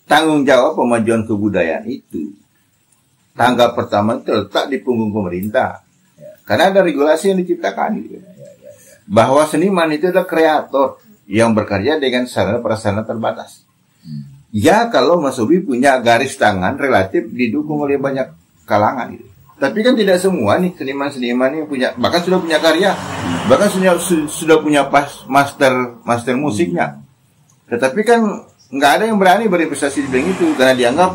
Tanggung jawab pemajuan kebudayaan itu, tangga pertama terletak di punggung pemerintah. Karena ada regulasi yang diciptakan gitu. Bahwa seniman itu adalah kreator yang bekerja dengan sarana prasarana terbatas. Ya kalau Mas Ubi punya garis tangan relatif didukung oleh banyak kalangan gitu. Tapi kan tidak semua nih seniman-seniman yang punya, bahkan sudah punya karya, bahkan sudah punya master musiknya. Tetapi kan nggak ada yang berani berinvestasi di bidang itu karena dianggap,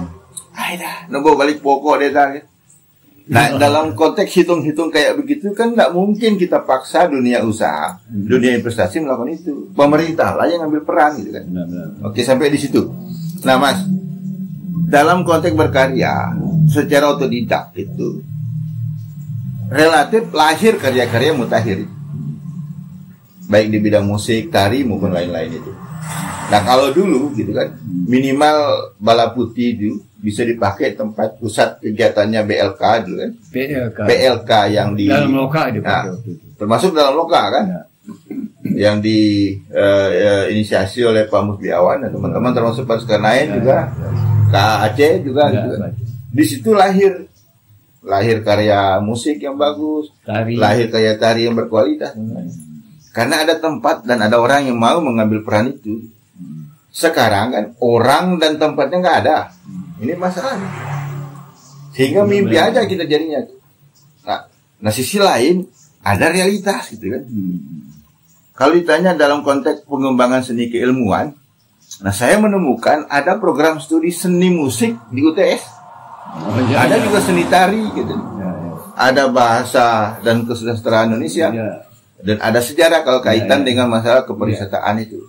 dah, nunggu balik pokok deh dah. Nah, dalam konteks hitung-hitung kayak begitu kan nggak mungkin kita paksa dunia usaha, dunia investasi melakukan itu. Pemerintah lah yang ambil peran gitu kan. Oke, sampai di situ. Nah, Mas, dalam konteks berkarya secara otodidak itu relatif lahir karya-karya mutakhir, baik di bidang musik, tari maupun lain-lain itu. Nah kalau dulu gitu kan minimal Bala Putih itu bisa dipakai tempat pusat kegiatannya BLK dulu kan. BLK yang di dalam loka termasuk dalam loka kan yang di inisiasi oleh Pak Musliawan dan teman-teman termasuk Pak Zulkarnain juga Kak Aceh juga gitu kan. Di situ lahir karya musik yang bagus, lahir karya tari yang berkualitas. Karena ada tempat dan ada orang yang mau mengambil peran itu. Sekarang kan orang dan tempatnya nggak ada. Ini masalahnya. Sehingga mimpi aja kita jadinya. Nah sisi lain ada realitas gitu kan. Kalau ditanya dalam konteks pengembangan seni keilmuan, nah saya menemukan ada program studi seni musik di UTS. Ada juga seni tari gitu. Ada bahasa dan kesusastraan Indonesia. Dan ada sejarah kalau kaitan dengan masalah kepariwisataan itu.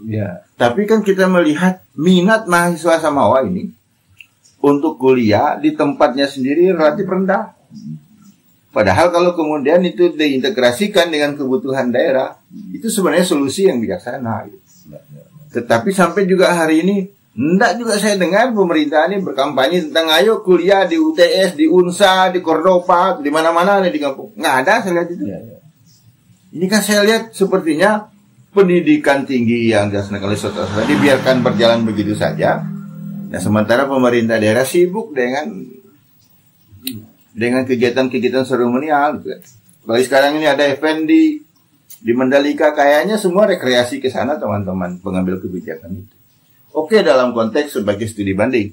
Tapi kan kita melihat minat mahasiswa Samawa ini untuk kuliah di tempatnya sendiri relatif rendah. Padahal kalau kemudian itu diintegrasikan dengan kebutuhan daerah, itu sebenarnya solusi yang bijaksana. Tetapi sampai juga hari ini, enggak juga saya dengar pemerintah ini berkampanye tentang ayo kuliah di UTS, di UNSA, di Cordova, di mana-mana nih di kampung. Nggak ada saya lihat itu. Ini kan saya lihat sepertinya pendidikan tinggi yang dilaksanakan oleh saudara dibiarkan berjalan begitu saja. Nah, sementara pemerintah daerah sibuk dengan kegiatan-kegiatan seremonial. Bagi sekarang ini ada event di Mandalika, kayaknya semua rekreasi ke sana teman-teman pengambil kebijakan itu. Oke dalam konteks sebagai studi banding.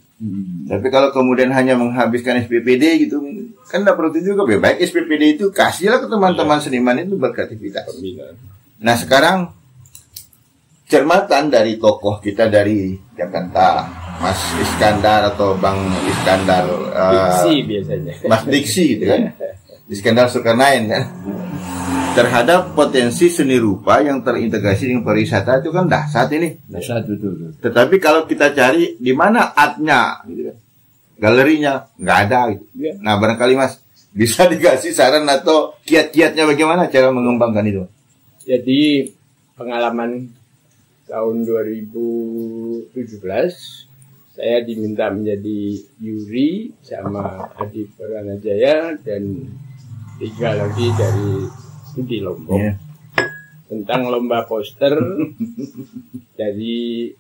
Tapi kalau kemudian hanya menghabiskan SPPD gitu, kan tidak perlu juga. Baik SPPD itu kasihlah ke teman-teman seniman itu berkreativitas. Nah sekarang cermatan dari tokoh kita dari Jakarta, Mas Iskandar atau Bang Iskandar Diksi biasanya. Mas Diksi gitu kan. Iskandar Zulkarnain kan. Terhadap potensi seni rupa yang terintegrasi dengan pariwisata itu kan dahsyat ini. Dahsyat betul. Tetapi kalau kita cari di mana artnya, gitu kan, galerinya nggak ada. Gitu. Nah barangkali Mas bisa dikasih saran atau kiat-kiatnya bagaimana cara mengembangkan itu? Jadi pengalaman tahun 2017 saya diminta menjadi juri sama Adi Pranajaya dan 3 lagi dari studi Lombok tentang lomba poster dari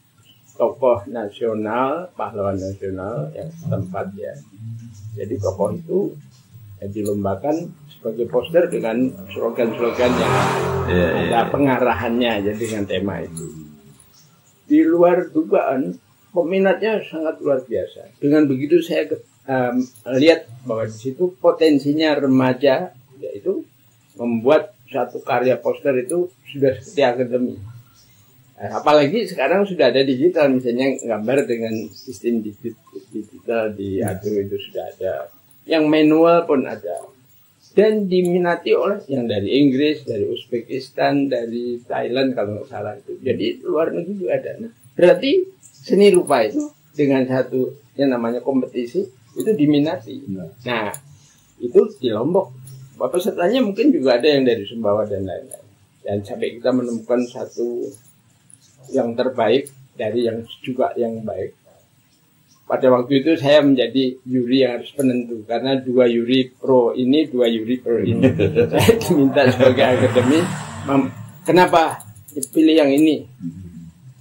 tokoh nasional, pahlawan nasional yang setempat ya. Jadi tokoh itu dilombakan sebagai poster dengan slogan-slogan yang ada pengarahannya jadi dengan tema itu. Di luar dugaan peminatnya sangat luar biasa. Dengan begitu saya lihat bahwa di situ potensinya remaja yaitu membuat satu karya poster itu sudah seperti akademi. Apalagi sekarang sudah ada digital, misalnya gambar dengan sistem digital di Adobe itu sudah ada. Yang manual pun ada. Dan diminati oleh yang dari Inggris, dari Uzbekistan, dari Thailand kalau nggak salah itu. Jadi luar negeri juga ada. Nah, berarti seni rupa itu dengan satu yang namanya kompetisi itu diminati. Nah, itu di Lombok. Pesertanya mungkin juga ada yang dari Sumbawa dan lain-lain. Dan sampai kita menemukan satu yang terbaik dari yang juga yang baik. pada waktu itu saya menjadi juri yang harus penentu karena 2 juri pro ini, 2 juri pro ini. Saya diminta sebagai akademi, kenapa pilih yang ini?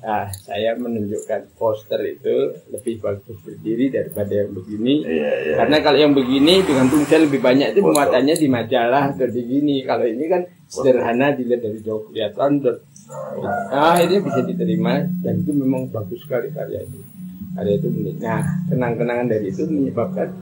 Nah, saya menunjukkan poster itu lebih bagus berdiri daripada yang begini. Karena kalau yang begini dengan tulisan lebih banyak itu muatannya di majalah atau di gini. Kalau ini kan sederhana, dilihat dari jauh kelihatan. Ini bisa diterima dan itu memang bagus sekali karya itu. Karya itu unik. Nah, kenang-kenangan dari itu menyebabkan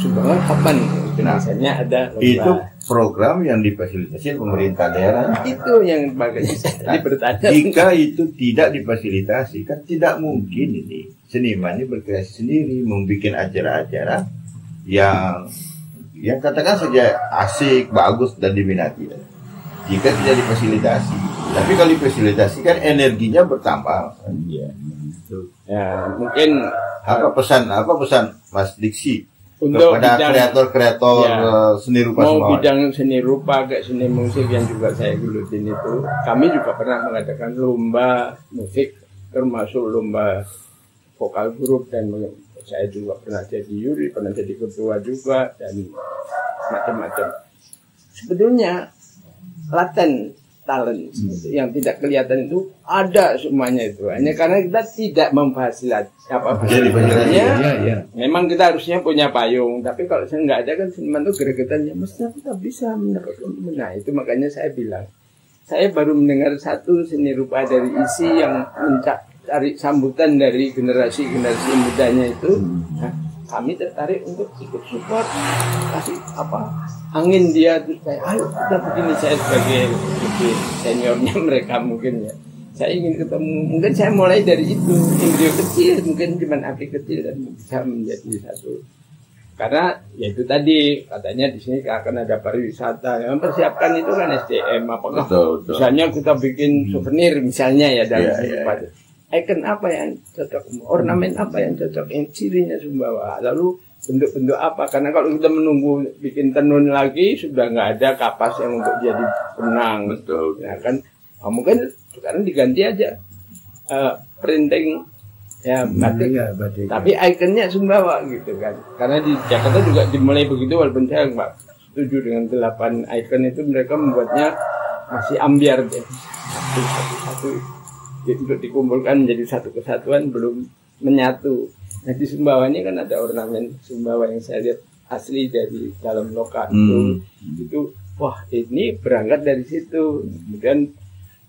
Sumbawa kapan? Misalnya ada lomba. Itu program yang difasilitasi pemerintah daerah. Itu yang makanya saya tadi bertanya. Jika itu tidak difasilitasi, kan tidak mungkin ini seniman ini berkreasi sendiri, membuat acara-acara yang katakan saja asik, bagus dan diminati. Jika tidak difasilitasi, tapi kalau difasilitasi kan energinya bertambah. Iya. Ya, mungkin apa pesan Mas Diksi untuk kepada kreator-kreator seni rupa mau Sumbawa? Bidang seni rupa kayak seni musik yang juga saya gelutin itu, kami juga pernah mengadakan lomba musik, termasuk lomba vokal grup, dan saya juga pernah jadi juri, pernah jadi ketua juga, dan macam-macam. Sebetulnya laten talent yang tidak kelihatan itu ada semuanya itu, hanya karena kita tidak memfasilitasi memang kita harusnya punya payung, tapi kalau saya nggak ada kan seniman itu gregetannya mestinya kita bisa mendapatkan. Nah itu makanya saya bilang saya baru mendengar satu seni rupa dari isi yang mencari sambutan dari generasi mudanya itu. Nah, kami tertarik untuk ikut support, kasih angin dia, terus kayak ayo kita begini. Saya sebagai seniornya mereka mungkin ya, saya ingin ketemu, mungkin saya mulai dari itu, video kecil, mungkin cuma api kecil dan bisa menjadi satu. Karena ya itu tadi katanya di sini akan ada pariwisata, yang mempersiapkan itu kan SDM, apakah misalnya kita bikin souvenir misalnya ya dalam icon apa yang cocok, ornamen apa yang cocok, yang cirinya Sumbawa, lalu bentuk-bentuk apa, karena kalau kita menunggu bikin tenun lagi sudah nggak ada kapas yang untuk jadi benang. Betul. Nah kan mungkin sekarang diganti aja printing ya batik, tapi ikonnya Sumbawa gitu kan, karena di Jakarta juga dimulai begitu, walaupun saya nggak setuju dengan 8 ikon itu, mereka membuatnya masih ambiar deh, satu untuk dikumpulkan menjadi satu kesatuan, belum menyatu. Nah di Sumbawa ini kan ada ornamen Sumbawa yang saya lihat asli dari dalam loka itu wah ini berangkat dari situ. Kemudian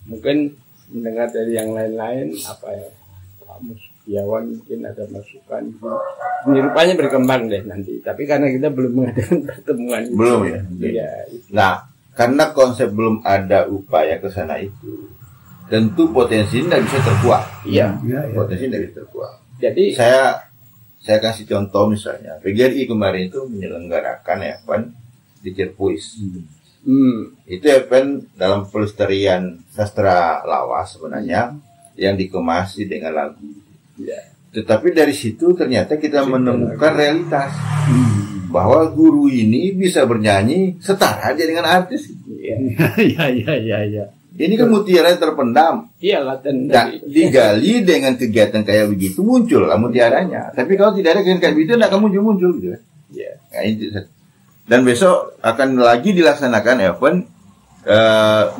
mungkin mendengar dari yang lain-lain apa ya, Pak Musbiawan mungkin ada masukan, ini rupanya berkembang deh nanti, tapi karena kita belum mengadakan pertemuan belum itu, ya itu. Nah karena konsep belum ada upaya ke sana itu, tentu potensi tidak bisa terkuak. Iya. Potensi tidak bisa terkuak. Jadi saya kasih contoh misalnya, PGRI kemarin itu menyelenggarakan event di Cirpuis. Itu event dalam pelestarian sastra lawas sebenarnya, yang dikemasi dengan lagu. Tetapi dari situ ternyata kita menemukan realitas bahwa guru ini bisa bernyanyi setara aja dengan artis. Ini kan mutiara yang terpendam. Iya, laten. Nah, digali dengan kegiatan kayak begitu muncul lah mutiaranya. Tapi kalau tidak ada kegiatan kayak begitu, tidak akan muncul gitu kan. Iya. Nah, itu. Dan besok akan lagi dilaksanakan event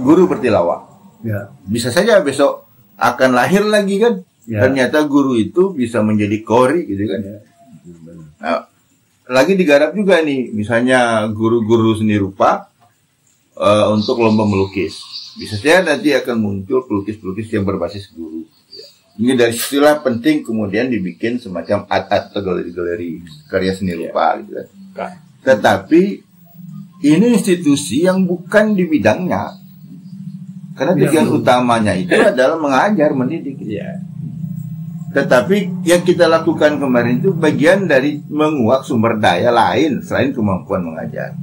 guru bertilawah. Ya. Bisa saja besok akan lahir lagi kan. Ya. Ternyata guru itu bisa menjadi kori gitu kan. Ya. Nah, lagi digarap juga nih, misalnya guru-guru seni rupa untuk lomba melukis. Bisa saja nanti akan muncul pelukis-pelukis yang berbasis guru. Ini dari situlah penting kemudian dibikin semacam art-art atau galeri-galeri karya seni rupa gitu kan. Tetapi ini institusi yang bukan di bidangnya. Karena tujuan utamanya itu adalah mengajar, mendidik. Tetapi yang kita lakukan kemarin itu bagian dari menguak sumber daya lain selain kemampuan mengajar.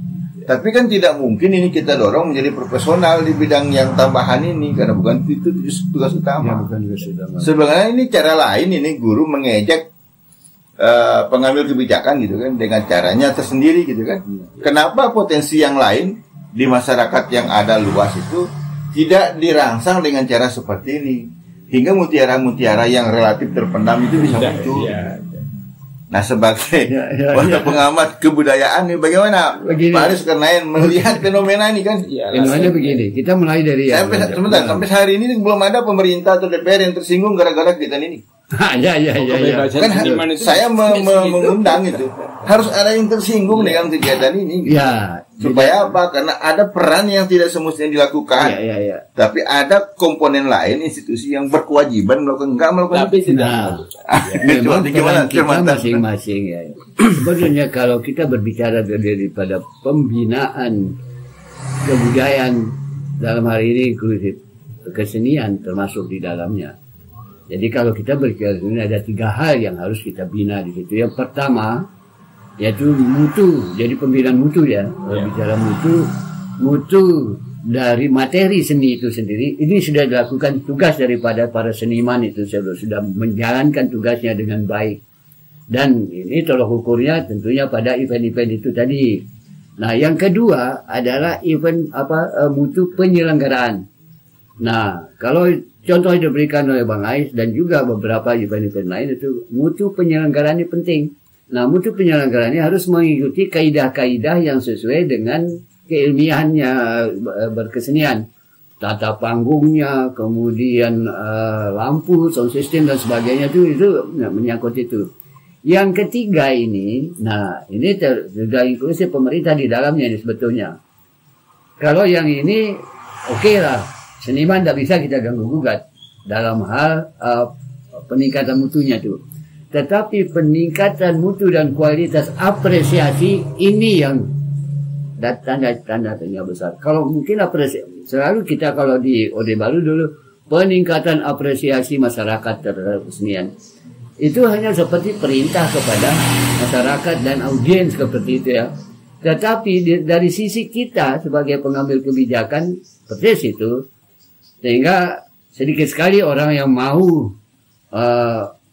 Tapi kan tidak mungkin ini kita dorong menjadi profesional di bidang yang tambahan ini, karena bukan itu tugas utama. Sebenarnya ini cara lain, ini guru mengejek pengambil kebijakan gitu kan, dengan caranya tersendiri gitu kan. Kenapa potensi yang lain di masyarakat yang ada luas itu tidak dirangsang dengan cara seperti ini, hingga mutiara-mutiara yang relatif terpendam itu bisa muncul. Nah, sebagai pengamat kebudayaan nih, bagaimana Begini. Pak Aris Karnain melihat fenomena ini kan? Fenomena begini, kita mulai dari Sampai hari ini belum ada pemerintah atau DPR yang tersinggung gara-gara kegiatan ini. Ya. Kan saya mengundang itu harus ada yang tersinggung dengan kegiatan ini. Ya. Supaya apa? Karena ada peran yang tidak semestinya dilakukan. Ya. Tapi ada komponen lain institusi yang berkewajiban melakukan Tapi tidak. Memang peran kita masing-masing ya. Sebetulnya kalau kita berbicara daripada pembinaan kebudayaan dalam hari ini inklusif kesenian termasuk di dalamnya. Jadi kalau kita berbicara ini ada 3 hal yang harus kita bina di situ. Yang pertama yaitu mutu, jadi pembinaan mutu ya. Bicara mutu dari materi seni itu sendiri, ini sudah dilakukan tugas daripada para seniman itu sudah menjalankan tugasnya dengan baik. Dan ini tolak ukurnya tentunya pada event-event itu tadi. Nah, yang kedua adalah event mutu penyelenggaraan. Nah, kalau contoh yang diberikan oleh Bang Ais dan juga beberapa event-event lain itu mutu penyelenggaraan ini penting. Nah, mutu penyelenggaraan ini harus mengikuti kaidah-kaidah yang sesuai dengan keilmiahannya berkesenian. Tata panggungnya, kemudian lampu, sound system dan sebagainya itu menyangkut itu. Yang ketiga ini, nah ini sudah inklusif pemerintah di dalamnya ini sebetulnya. Kalau yang ini oke lah, seniman tidak bisa kita ganggu-gugat dalam hal peningkatan mutunya itu. Tetapi peningkatan mutu dan kualitas apresiasi ini yang tanda besar. Kalau mungkin apresiasi, selalu kita kalau di Orde Baru dulu peningkatan apresiasi masyarakat terhadap kesenian itu hanya seperti perintah kepada masyarakat dan audiens seperti itu ya. Tetapi dari sisi kita sebagai pengambil kebijakan seperti itu, sehingga sedikit sekali orang yang mau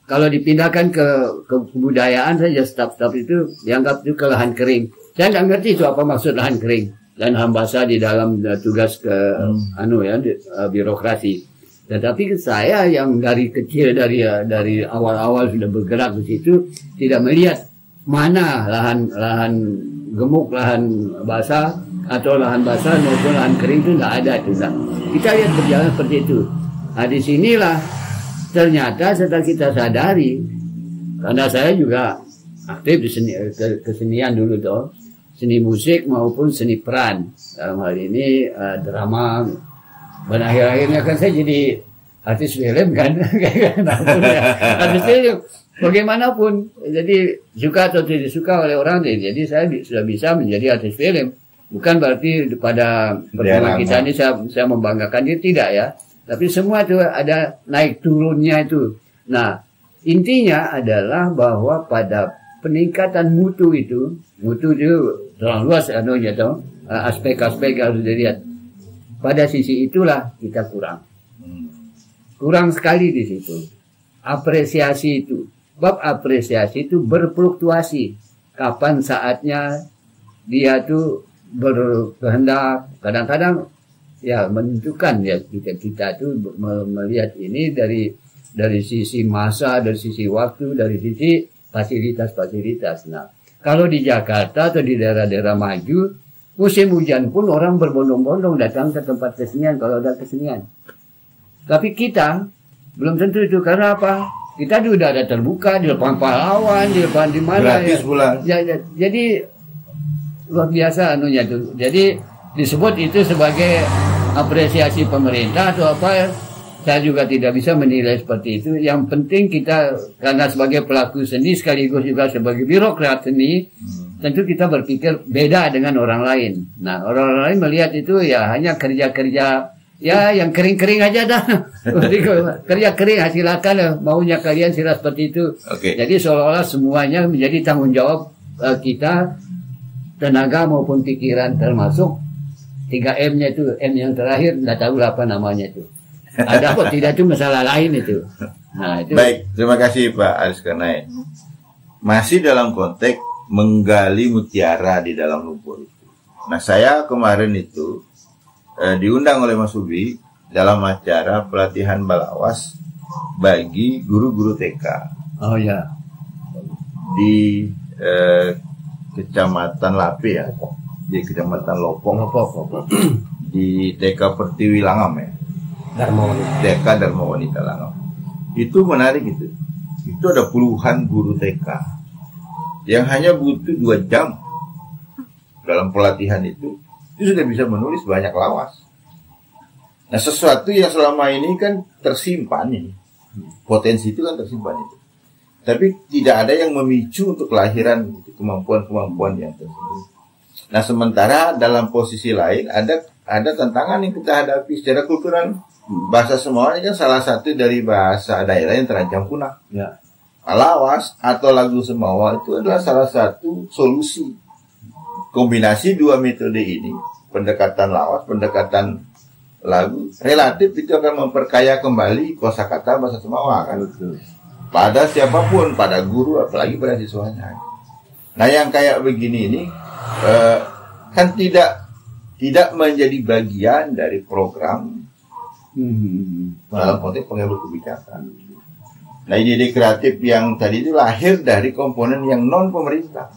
kalau dipindahkan ke kebudayaan saja staf-staf itu dianggap itu ke lahan kering. Saya nggak ngerti itu apa maksud lahan kering dan lahan basah di dalam tugas birokrasi. Tetapi saya yang dari kecil dari awal-awal sudah bergerak di situ tidak melihat mana lahan gemuk, lahan basah atau lahan basah maupun lahan kering itu tidak ada itu. Kita lihat berjalan seperti itu. Nah, di sinilah ternyata setelah kita sadari, karena saya juga aktif di kesenian dulu tuh, seni musik maupun seni peran. Dalam hal ini drama. Dan akhir-akhirnya kan saya jadi artis film kan. Artis film bagaimanapun. Jadi suka atau tidak suka oleh orang. Jadi saya sudah bisa menjadi artis film. Bukan berarti pada pertemuan kita ini saya membanggakan dia, tidak ya. Tapi semua itu ada naik turunnya itu. Nah, intinya adalah bahwa pada peningkatan mutu itu terlalu luas aspek-aspek harus dilihat. Pada sisi itulah kita kurang sekali di situ. Apresiasi itu, bab apresiasi itu berfluktuasi. Kapan saatnya dia tuh berkehendak, kadang-kadang ya menentukan ya kita tuh melihat ini dari sisi masa, dari sisi waktu, dari sisi fasilitas. Nah, kalau di Jakarta atau di daerah-daerah maju, musim hujan pun orang berbondong-bondong datang ke tempat kesenian kalau ada kesenian. Tapi kita belum tentu itu, karena apa? Kita sudah ada terbuka di depan pahlawan, di depan di mana ya. Pula. Ya. Jadi luar biasa anunya itu. Jadi disebut itu sebagai apresiasi pemerintah atau apa? Saya juga tidak bisa menilai seperti itu. Yang penting kita, karena sebagai pelaku seni sekaligus juga sebagai birokrat seni, tentu kita berpikir beda dengan orang lain. Nah, orang lain melihat itu ya hanya kerja-kerja ya yang kering-kering aja dah. Kerja kering, silakan maunya kalian sila seperti itu. Okay. Jadi seolah-olah semuanya menjadi tanggung jawab kita, tenaga maupun pikiran, termasuk 3M-nya itu, M yang terakhir nggak tahu apa namanya itu. Ada apa tidak itu masalah lain itu. Nah, itu. Baik, terima kasih Pak Aris Karnain. Masih dalam konteks menggali mutiara di dalam lumpur itu. Nah, saya kemarin itu diundang oleh Mas Ubi dalam acara pelatihan balawas bagi guru-guru TK. Oh ya. di Kecamatan Lape ya, di Kecamatan Lopong, di TK Pertiwi Langam ya, TK Dharma Wanita Langam. Itu menarik itu. Itu ada puluhan guru TK yang hanya butuh 2 jam dalam pelatihan itu sudah bisa menulis banyak lawas. Nah, sesuatu yang selama ini kan tersimpan ini, potensi itu kan tersimpan itu. Tapi tidak ada yang memicu untuk kelahiran kemampuan-kemampuan yang tersebut. Nah, sementara dalam posisi lain ada tantangan yang kita hadapi secara kultural. Bahasa Semawa ini kan salah satu dari bahasa daerah yang terancam punah. Ya. Lawas atau lagu Semawa itu adalah salah satu solusi. Kombinasi 2 metode ini, pendekatan lawas, pendekatan lagu, relatif itu akan memperkaya kembali kosakata bahasa Semawa kan. Betul. Pada siapapun, pada guru, apalagi pada siswanya. Nah, yang kayak begini ini kan tidak menjadi bagian dari program dalam konteks pengambil kebijakan. Nah, ide-ide kreatif yang tadi itu lahir dari komponen yang non pemerintah,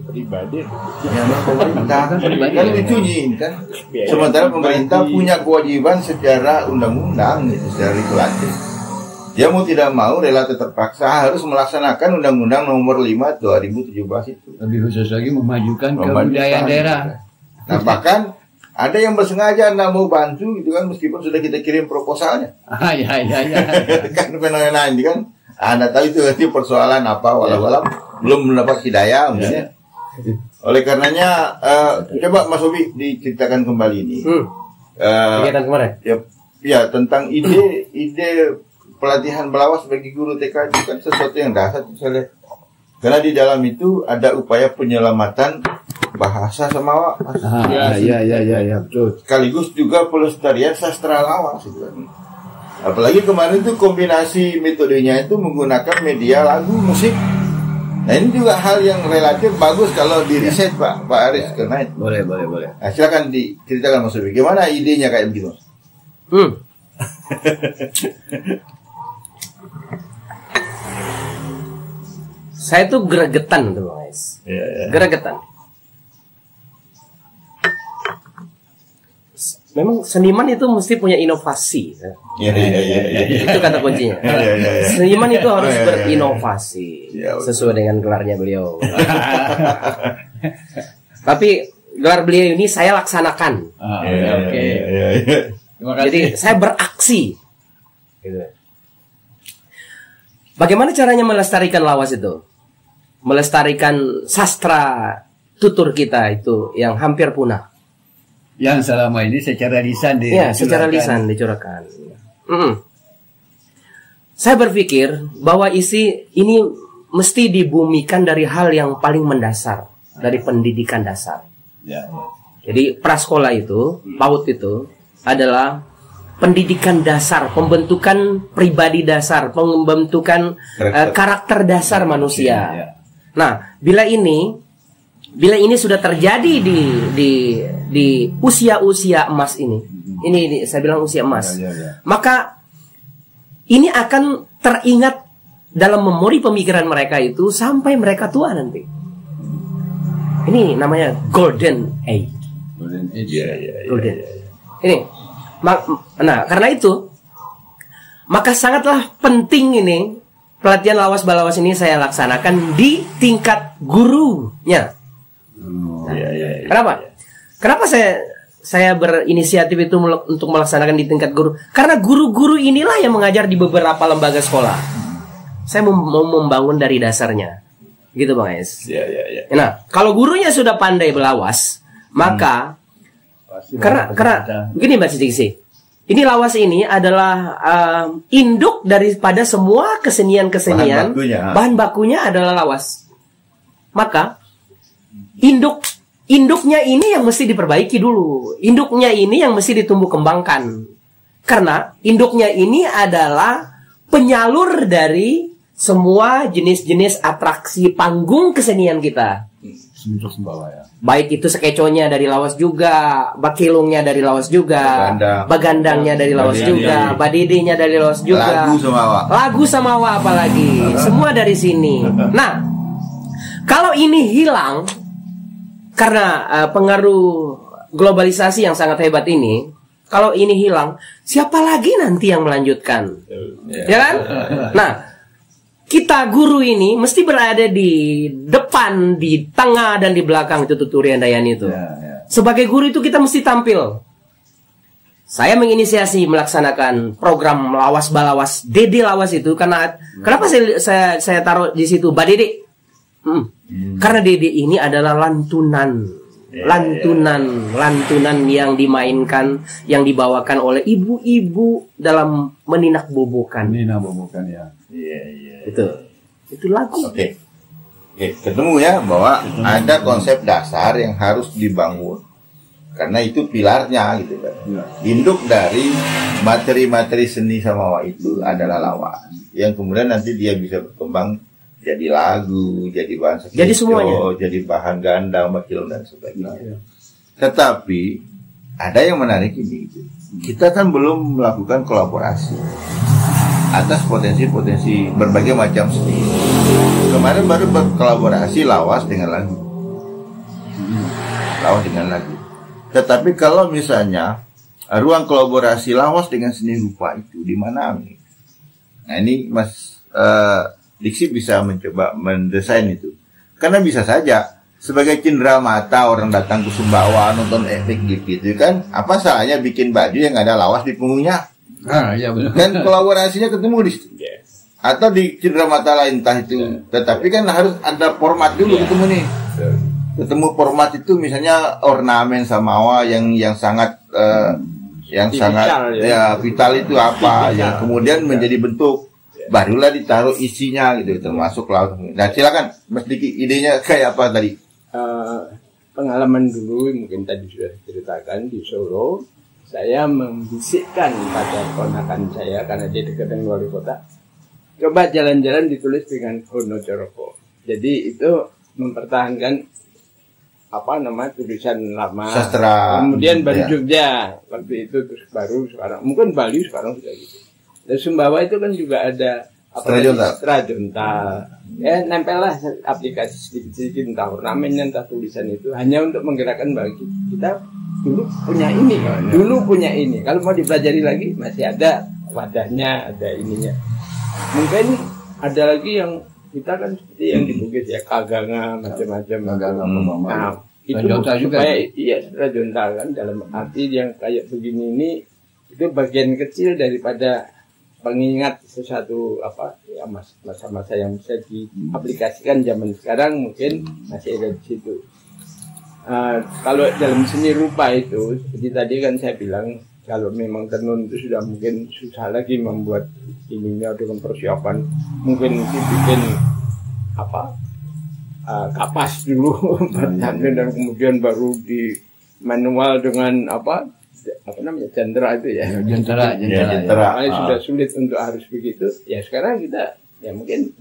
pribadi, yang non pemerintah kan itu kan. Sementara pemerintah punya kewajiban secara undang-undang, secara regulatif. Dia mau tidak mau relatif terpaksa harus melaksanakan Undang-Undang Nomor 5 2017 itu. Lebih khusus lagi memajukan kebudayaan daerah. Nah, bahkan ada yang bersengaja nggak mau bantu gitu kan, meskipun sudah kita kirim proposalnya. Ya. Kan fenomena ini kan, Anda tahu itu persoalan apa, walau belum mendapat hidayah mungkin. Oleh karenanya, coba Mas Hobi diceritakan kembali ini. Kegiatan kemarin. Ya tentang ide pelatihan belawas bagi guru TK itu kan sesuatu yang dasar saya lihat. Karena di dalam itu ada upaya penyelamatan bahasa Semawa. Ya, betul. Sekaligus juga pelestarian sastra lawas gitu kan. Apalagi kemarin itu kombinasi metodenya itu menggunakan media lagu, musik. Nah, ini juga hal yang relatif bagus kalau di riset Pak Aris karena itu. Boleh. Nah, silakan diceritakan Mas Ubi. Gimana idenya kayak begitu? Saya tuh gregetan tuh guys. Gregetan. Memang seniman itu mesti punya inovasi. Itu kata kuncinya. Seniman itu harus berinovasi sesuai dengan gelarnya beliau. Tapi gelar beliau ini saya laksanakan. Oke. Jadi saya beraksi. Gitu. Bagaimana caranya melestarikan lawas itu? Melestarikan sastra tutur kita itu yang hampir punah. Yang selama ini secara lisan secara lisan dicurahkan. Saya berpikir bahwa isi ini mesti dibumikan dari hal yang paling mendasar, dari pendidikan dasar. Jadi prasekolah itu, PAUD itu adalah pendidikan dasar, pembentukan pribadi dasar, pembentukan karakter dasar manusia. Nah, bila ini sudah terjadi di usia-usia emas ini saya bilang usia emas, maka ini akan teringat dalam memori pemikiran mereka itu sampai mereka tua nanti. Ini namanya golden age. Golden. Ini. Nah, karena itu maka sangatlah penting ini pelatihan lawas balawas ini saya laksanakan di tingkat gurunya. Kenapa? Kenapa saya berinisiatif itu untuk melaksanakan di tingkat guru? Karena guru-guru inilah yang mengajar di beberapa lembaga sekolah. Saya mau membangun dari dasarnya, gitu Bang Es. Nah, kalau gurunya sudah pandai belawas, maka karena begini Mbak Sisi, ini lawas ini adalah induk daripada semua kesenian-kesenian. Bahan bakunya adalah lawas. Maka induknya ini yang mesti diperbaiki dulu. Induknya ini yang mesti ditumbuh kembangkan. Karena induknya ini adalah penyalur dari semua jenis-jenis atraksi panggung kesenian kita. Baik itu sekeconya dari lawas juga, bakilungnya dari lawas juga, bagandangnya dari lawas juga, badidenya dari lawas juga, lagu Semawa apalagi, semua dari sini. Nah, Kalau ini hilang karena pengaruh globalisasi yang sangat hebat ini, kalau ini hilang, siapa lagi nanti yang melanjutkan? Ya kan? Nah, kita guru ini mesti berada di depan, di tengah, dan di belakang itu Tuturi Handayani itu. Sebagai guru itu kita mesti tampil. Saya menginisiasi melaksanakan program Lawas Balawas, Dede Lawas itu karena kenapa saya taruh di situ Mbak Dede? Karena Dede ini adalah lantunan yang dimainkan, yang dibawakan oleh ibu-ibu dalam meninak bobokan. Iya. Itu lagu. Oke, ketemu ya bahwa ada konsep dasar yang harus dibangun karena itu pilarnya gitu kan. Induk dari materi-materi seni samawa itu adalah lawas yang kemudian nanti dia bisa berkembang jadi lagu, jadi bahan sekrejo, jadi semuanya, jadi bahan ganda, makilom dan sebagainya. Tetapi ada yang menarik ini, kita kan belum melakukan kolaborasi atas potensi-potensi berbagai macam seni. Kemarin baru berkolaborasi lawas dengan lagu, Tetapi kalau misalnya ruang kolaborasi lawas dengan seni rupa itu di mana? Nah ini Mas Diksi bisa mencoba mendesain itu. Karena bisa saja sebagai cindera mata orang datang ke Sumbawa nonton efek gitu kan, apa salahnya bikin baju yang ada lawas di punggungnya? Iya benar. Dan kolaborasinya ketemu di situ. Atau di cindera mata lain entah itu. Tetapi kan harus ada format dulu ketemu nih. Ketemu format itu misalnya ornamen samawa yang sangat vital itu apa yang kemudian menjadi bentuk, barulah ditaruh isinya gitu, termasuk laut. Nah silakan Mas Diki, idenya kayak apa tadi? Pengalaman dulu mungkin tadi sudah diceritakan di Solo, saya membisikkan pada ponakan saya karena dia dekat dengan wali kota, coba jalan-jalan ditulis dengan Hono Coroko. Jadi itu mempertahankan tulisan lama, sastra. Kemudian baru Jogja waktu itu, terus baru sekarang mungkin Bali sekarang sudah gitu. Dan Sumbawa itu kan juga ada Strajontal. Ya nempellah aplikasi sedikit-sedikit entah ornamen entah tulisan itu hanya untuk menggerakkan bagi kita dulu punya ini. Kalau mau dipelajari lagi masih ada wadahnya, ada ininya. Mungkin ada lagi yang kita kan seperti yang di Bugis ya, Kaganga macam-macam. Nah, itu supaya Strajontal kan dalam arti yang kayak begini ini itu bagian kecil daripada pengingat sesuatu masa-masa yang bisa diaplikasikan zaman sekarang mungkin masih ada di situ. Kalau dalam seni rupa itu seperti tadi kan saya bilang kalau memang tenun itu sudah mungkin susah lagi membuat ininya dengan persiapan, mungkin bikin kapas dulu dan kemudian baru di manual dengan jentera itu ya. Jentera. Sudah sulit untuk harus begitu. Ya sekarang kita ya mungkin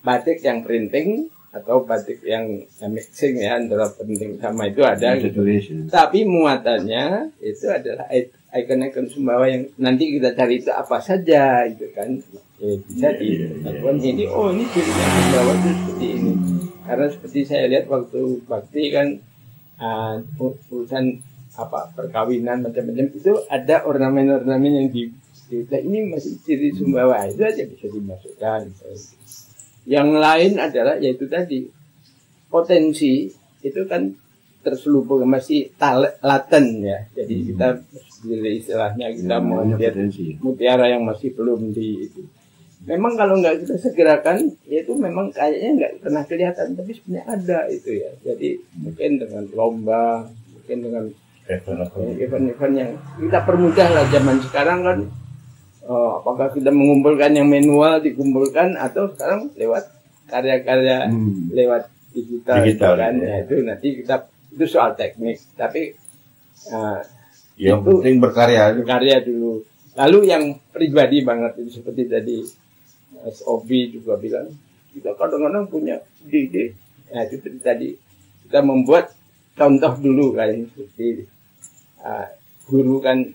batik yang printing atau batik yang mixing ya antara printing sama itu ada gitu. Tapi muatannya itu adalah ikon-ikon Sumbawa yang nanti kita cari itu apa saja gitu kan. Bisa dilakukan ini cirinya Sumbawa itu seperti ini. Karena seperti saya lihat waktu bakti kan urusan perkawinan macam-macam itu ada ornamen-ornamen yang ini masih ciri Sumbawa, itu aja bisa dimasukkan. Yang lain adalah yaitu tadi potensi itu kan terselubung masih laten ya. Jadi kita istilahnya kita mau lihat mutiara yang masih belum itu. Memang kalau nggak kita segerakan, ya itu memang kayaknya nggak pernah kelihatan, tapi sebenarnya ada itu ya. Jadi mungkin dengan lomba, mungkin dengan event-event yang kita permudah lah zaman sekarang kan. Apakah kita mengumpulkan yang manual dikumpulkan atau sekarang lewat karya-karya lewat digital kan ya, itu nanti kita itu soal teknik tapi yang itu penting berkarya dulu. Lalu yang pribadi banget itu seperti tadi SOB juga bilang kita kadang-kadang punya ide itu seperti tadi kita membuat contoh dulu kayak seperti guru kan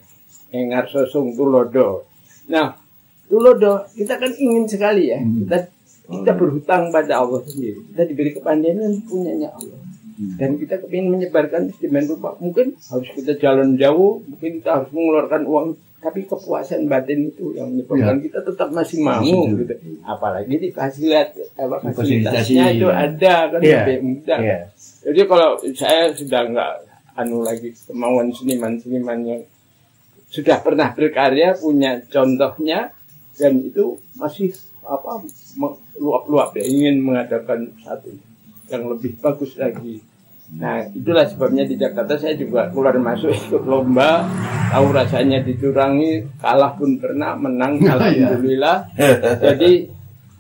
Engar Sosong Tulodo. Nah, Tulodo kita kan ingin sekali ya kita Kita berhutang pada Allah sendiri. Kita diberi kepandaian punyanya Allah. Dan kita ingin menyebarkan sedemikian rupa. Mungkin harus kita jalan jauh, mungkin kita harus mengeluarkan uang, tapi kepuasan batin itu yang menyebabkan kita tetap masih mau gitu. Apalagi di fasilitasnya itu ada kan lebih mudah. Jadi kalau saya sudah nggak lagi kemauan seniman-seniman yang sudah pernah berkarya, punya contohnya, dan itu masih luap-luap ya, ingin mengadakan satu yang lebih bagus lagi. Nah, itulah sebabnya di Jakarta saya juga keluar masuk ikut lomba, tahu rasanya dicurangi, kalah pun pernah, menang alhamdulillah. Jadi,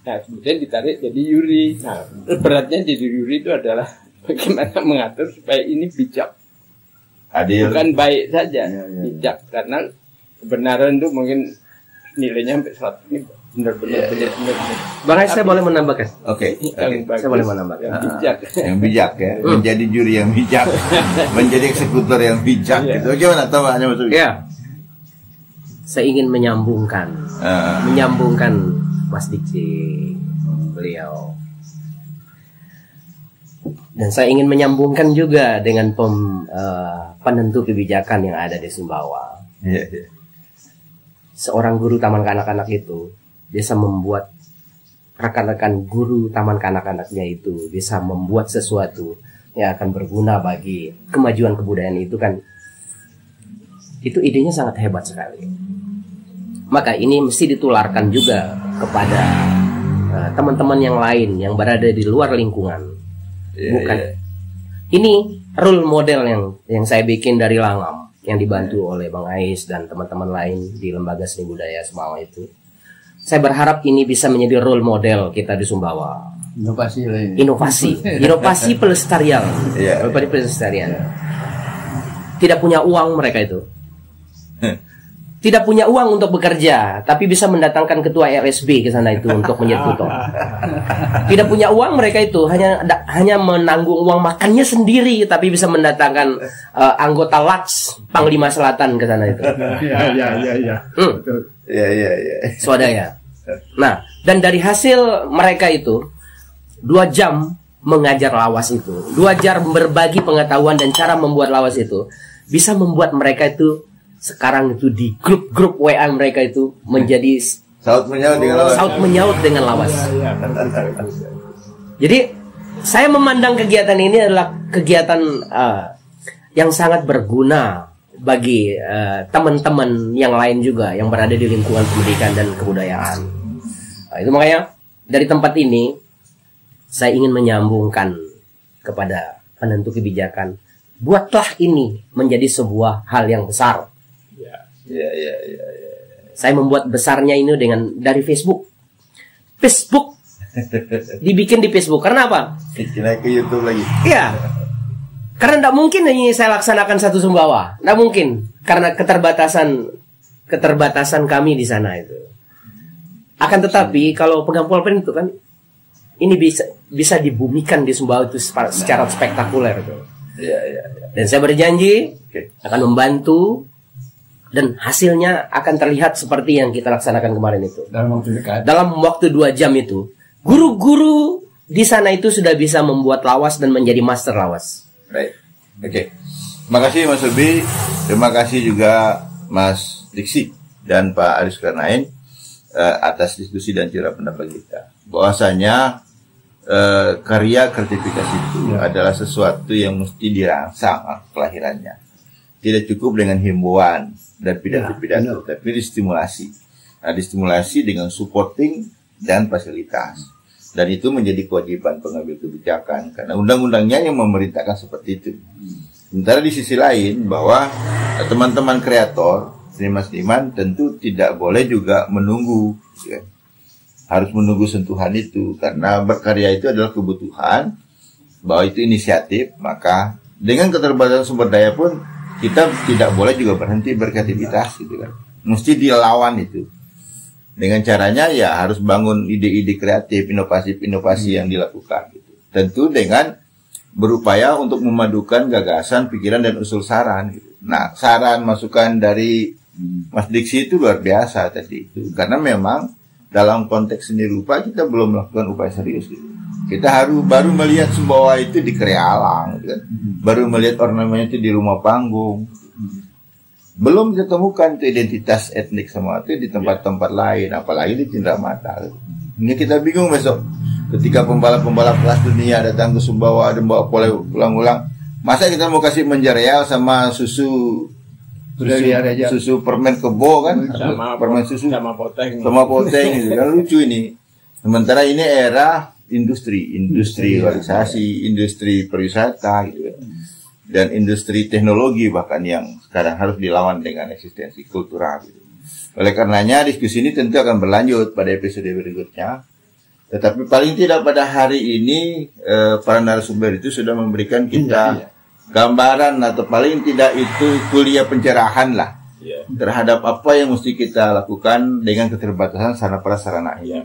nah kemudian ditarik jadi juri. Nah, beratnya jadi juri itu adalah bagaimana mengatur supaya ini bijak, adil, bukan baik saja, bijak, karena kebenaran itu mungkin nilainya sampai 100 ini benar-benar. Bang Ais, saya boleh menambahkan? Oke. Saya boleh menambahkan. Yang bijak. Yang bijak ya, menjadi juri yang bijak, menjadi eksekutor yang bijak. Itu gimana tambahnya Mas Ubi? Ya, saya ingin menyambungkan Mas Diksi beliau, dan saya ingin menyambungkan juga dengan penentu kebijakan yang ada di Sumbawa. Seorang guru taman kanak-kanak itu bisa membuat rekan-rekan guru taman kanak-kanaknya itu bisa membuat sesuatu yang akan berguna bagi kemajuan kebudayaan itu kan, itu idenya sangat hebat sekali. Maka ini mesti ditularkan juga kepada teman-teman yang lain yang berada di luar lingkungan. Bukan ini role model yang saya bikin dari Langam, yang dibantu oleh Bang Ais dan teman-teman lain di Lembaga Seni Budaya Sumbawa itu. Saya berharap ini bisa menjadi role model kita di Sumbawa. Inovasi pelestarian. Pelestarian. Tidak punya uang mereka itu. Tidak punya uang untuk bekerja, tapi bisa mendatangkan ketua RSB ke sana itu untuk menjadi tutor. Tidak punya uang mereka itu, hanya menanggung uang makannya sendiri, tapi bisa mendatangkan anggota LATS Panglima Selatan ke sana itu. Swadaya. Nah, dan dari hasil mereka itu 2 jam mengajar lawas itu, 2 jam berbagi pengetahuan dan cara membuat lawas itu, bisa membuat mereka itu sekarang itu di grup-grup WA mereka itu menjadi saut menyaut dengan lawas. Jadi saya memandang kegiatan ini adalah kegiatan yang sangat berguna bagi teman-teman yang lain juga yang berada di lingkungan pendidikan dan kebudayaan. Itu makanya dari tempat ini saya ingin menyambungkan kepada penentu kebijakan, buatlah ini menjadi sebuah hal yang besar. Saya membuat besarnya ini dari Facebook. Dibikin di Facebook. Karena apa? Naik ke YouTube lagi. Iya. Karena tidak mungkin ini saya laksanakan satu Sumbawa. Tidak mungkin. Karena keterbatasan kami di sana itu. Akan tetapi kalau pegang pulpen itu kan, ini bisa dibumikan di Sumbawa itu secara spektakuler itu. Dan saya berjanji akan membantu. Dan hasilnya akan terlihat seperti yang kita laksanakan kemarin itu. Dalam waktu 2 jam itu, guru-guru di sana itu sudah bisa membuat lawas dan menjadi master lawas. Baik. Terima kasih Mas Ubi. Terima kasih juga Mas Diksi dan Pak Aris Karnain atas diskusi dan cira pendapat kita. Bahwasanya karya kreativitas itu adalah sesuatu yang mesti dirangsang kelahirannya. Tidak cukup dengan himbauan dan pidato-pidato, tapi distimulasi. Nah, distimulasi dengan supporting dan fasilitas. Dan itu menjadi kewajiban pengambil kebijakan, karena undang-undangnya yang memerintahkan seperti itu. Sementara di sisi lain, bahwa teman-teman kreator, seniman-seniman tentu tidak boleh juga menunggu. Ya. Harus menunggu sentuhan itu, karena berkarya itu adalah kebutuhan, bahwa itu inisiatif, maka dengan keterbatasan sumber daya pun, kita tidak boleh juga berhenti berkreativitas gitu kan. Mesti dilawan itu. Dengan caranya ya harus bangun ide-ide kreatif, inovasi yang dilakukan gitu. Tentu dengan berupaya untuk memadukan gagasan, pikiran dan usul saran gitu. Nah, saran masukan dari Mas Diksi itu luar biasa tadi itu. Karena memang dalam konteks seni rupa kita belum melakukan upaya serius gitu. Kita baru melihat Sumbawa itu di Krealang gitu kan. Baru melihat ornamen itu di rumah panggung. Belum kita temukan itu identitas etnik semua itu di tempat-tempat lain, apalagi di Cindramata. Ini kita bingung besok ketika pembalap-pembalap kelas dunia datang ke Sumbawa dan bawa pulang-ulang. Masa kita mau kasih menjereal sama susu permen kebo kan, sama permen susu sama poteng gitu kan, lucu ini. Sementara ini era industrialisasi, industri pariwisata gitu kan, dan industri teknologi bahkan yang sekarang harus dilawan dengan eksistensi kultural gitu. Oleh karenanya diskusi ini tentu akan berlanjut pada episode berikutnya. Tetapi paling tidak pada hari ini para narasumber itu sudah memberikan kita gambaran atau paling tidak itu kuliah pencerahan lah terhadap apa yang mesti kita lakukan dengan keterbatasan sarana prasarana ini.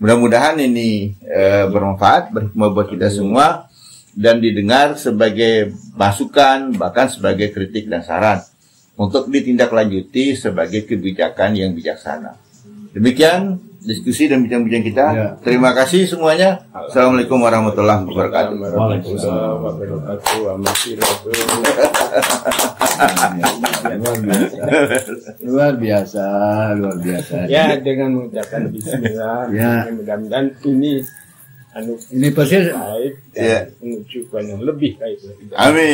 Mudah-mudahan ini bermanfaat, berhikmah buat kita semua dan didengar sebagai masukan bahkan sebagai kritik dan saran untuk ditindaklanjuti sebagai kebijakan yang bijaksana. Demikian diskusi dan bincang-bincang kita. Terima kasih semuanya. Assalamualaikum warahmatullahi wabarakatuh. Luar biasa. Ya, dengan mengucapkan bismillah. Mudah-mudahan ini persis baik, menuju yang lebih baik. Amin.